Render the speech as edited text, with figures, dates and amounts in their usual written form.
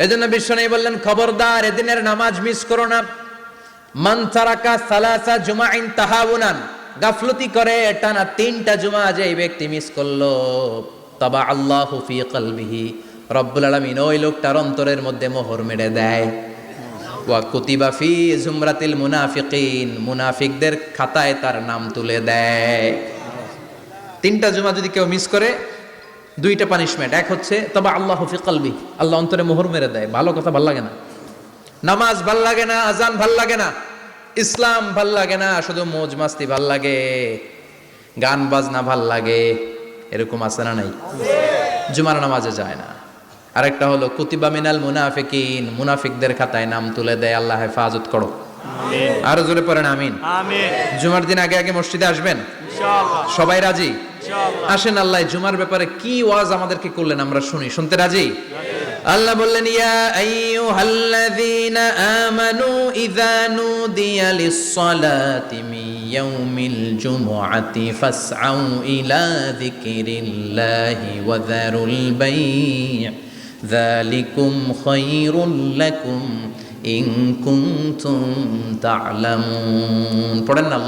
এজন্য বিশ্বনবী বললেন, খবরদার এদিনের নামাজ মিস করো না। মান তারাকা সালাসা জুমাইন তাহাউনান, গাফলতি করে টানা 3টা জুমা যে এই ব্যক্তি মিস করলো, তাবা আল্লাহু ফি কলবিহি, রব্বুল আলামিন ওই লোকটার অন্তরের মধ্যে মোহর মেরে দেয়। ওয়া কুতিবা ফি জুমরাতিল মুনাফিকিন, মুনাফিকদের খাতায় তার নাম তুলে দেয়। 3টা জুমা যদি কেউ মিস করে, 2টা পানিশমেন্ট। এক হচ্ছে তবা আল্লাহু ফি কলবি, আল্লাহ অন্তরে মোহর মেরে দেয়। ভালো কথা ভাল লাগে না, নামাজ ভাল লাগে না, আজান ভাল লাগে না, ইসলাম ভাল লাগে না, শুধু মৌজ মাস্তি ভাল লাগে, গান বাজনা ভাল লাগে, এরকম আছে না নাই? জুমার নামাজে যায় না। আরেকটা হলো কুতিবা মিনাল মুনাফিকিন, মুনাফিকদের খাতায় নাম তুলে দেয়। আল্লাহ হেফাজত করো, আমিন। আরো জোরে পড়েন আমিন, আমিন। জুমার দিন আগে আগে মসজিদে আসবেন ইনশাআল্লাহ। সবাই রাজি? ইনশাআল্লাহ। আসেন, আল্লাহ জুমার ব্যাপারে কি ওয়াজ আমাদেরকে করলেন আমরা শুনি। শুনতে রাজি? আল্লাহ বললেন, ইয়া আইয়ুহাল্লাযীনা আমানু ইযা নুদিয়া লিস-সালাতি মিন ইয়াউমিল জুমুআতি ফাসআউ ইলা যিকরিল্লাহি ওয়া যারুল বাই', যালিকুম খায়রুল লাকুম ইন কুনতুম তা'লামুন। পড়েন না।